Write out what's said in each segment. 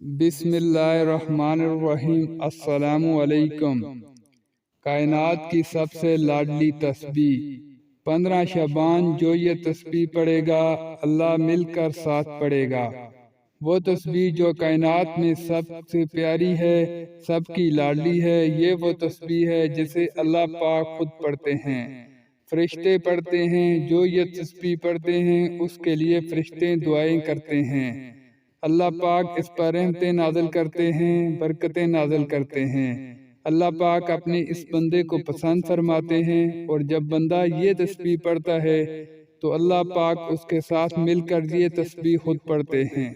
بسم اللہ الرحمن الرحیم۔ السلام علیکم۔ کائنات کی سب سے لاڈلی تسبیح 15 شعبان جو یہ تسبیح پڑھے گا اللہ مل کر ساتھ پڑھے گا۔ وہ تسبیح جو کائنات میں سب سے پیاری ہے، سب کی لاڈلی ہے، یہ وہ تسبیح ہے جسے اللہ پاک خود پڑھتے ہیں، فرشتے پڑھتے ہیں۔ جو یہ تسبیح پڑھتے ہیں اس کے لیے فرشتے دعائیں کرتے ہیں، اللہ پاک اس پر رحمتیں نازل کرتے ہیں، برکتیں نازل کرتے ہیں۔ اللہ پاک اپنے اس بندے کو پسند فرماتے ہیں، اور جب بندہ یہ تسبیح پڑھتا ہے تو اللہ پاک اس کے ساتھ مل کر یہ تسبیح خود پڑھتے ہیں۔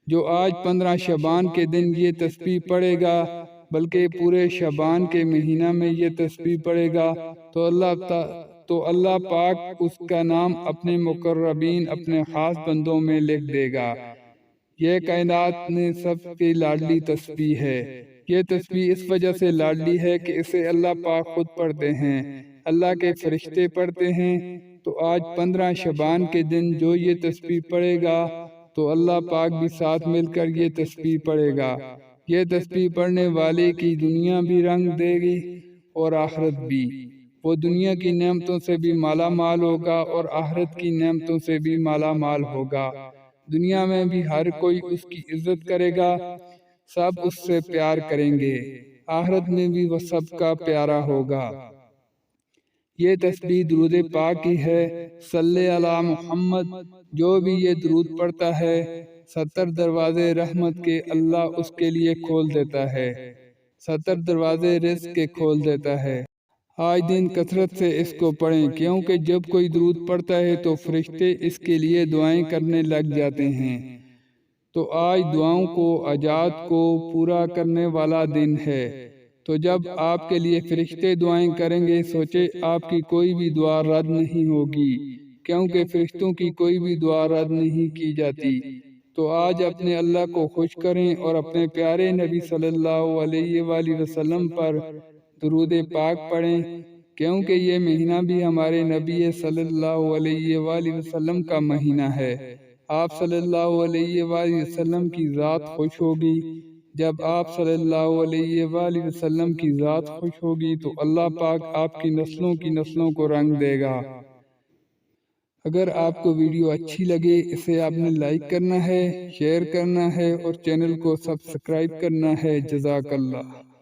جو آج 15 شعبان کے دن یہ تسبیح پڑھے گا، بلکہ پورے شعبان کے مہینہ میں یہ تسبیح پڑھے گا تو اللہ پاک اس کا نام اپنے مقربین، اپنے خاص بندوں میں لکھ دے گا۔ یہ کائنات میں سب کی لاڈلی تسبیح ہے۔ یہ تسبیح اس وجہ سے لاڈلی ہے کہ اسے اللہ پاک خود پڑھتے ہیں، اللہ کے فرشتے پڑھتے ہیں۔ تو آج 15 شعبان کے دن جو یہ تسبیح پڑھے گا تو اللہ پاک بھی ساتھ مل کر یہ تسبیح پڑھے گا۔ یہ تسبیح پڑھنے والے کی دنیا بھی رنگ دے گی اور آخرت بھی۔ وہ دنیا کی نعمتوں سے بھی مالا مال ہوگا اور آخرت کی نعمتوں سے بھی مالا مال ہوگا۔ دنیا میں بھی ہر کوئی اس کی عزت کرے گا، سب اس سے پیار کریں گے، آخرت میں بھی وہ سب کا پیارا ہوگا۔ یہ تسبیح درود پاک کی ہے۔ صلی علی محمد۔ جو بھی یہ درود پڑھتا ہے 70 دروازے رحمت کے اللہ اس کے لیے کھول دیتا ہے، 70 دروازے رزق کے کھول دیتا ہے۔ آج دن کثرت سے اس کو پڑھیں، کیونکہ جب کوئی درود پڑھتا ہے تو فرشتے اس کے لیے دعائیں کرنے لگ جاتے ہیں۔ تو آج دعاؤں کو، حاجات کو پورا کرنے والا دن ہے۔ تو جب آپ کے لیے فرشتے دعائیں کریں گے، سوچے آپ کی کوئی بھی دعا رد نہیں ہوگی، کیونکہ فرشتوں کی کوئی بھی دعا رد نہیں کی جاتی۔ تو آج اپنے اللہ کو خوش کریں اور اپنے پیارے نبی صلی اللہ علیہ وآلہ وسلم پر درود پاک پڑھیں، کیونکہ یہ مہینہ بھی ہمارے نبی صلی اللہ علیہ وآلہ وسلم کا مہینہ ہے۔ آپ صلی اللہ علیہ وآلہ وسلم کی ذات خوش ہوگی۔ جب آپ صلی اللہ علیہ وآلہ وسلم کی ذات خوش ہوگی تو اللہ پاک آپ کی نسلوں کو رنگ دے گا۔ اگر آپ کو ویڈیو اچھی لگے اسے آپ نے لائک کرنا ہے، شیئر کرنا ہے اور چینل کو سبسکرائب کرنا ہے۔ جزاک اللہ۔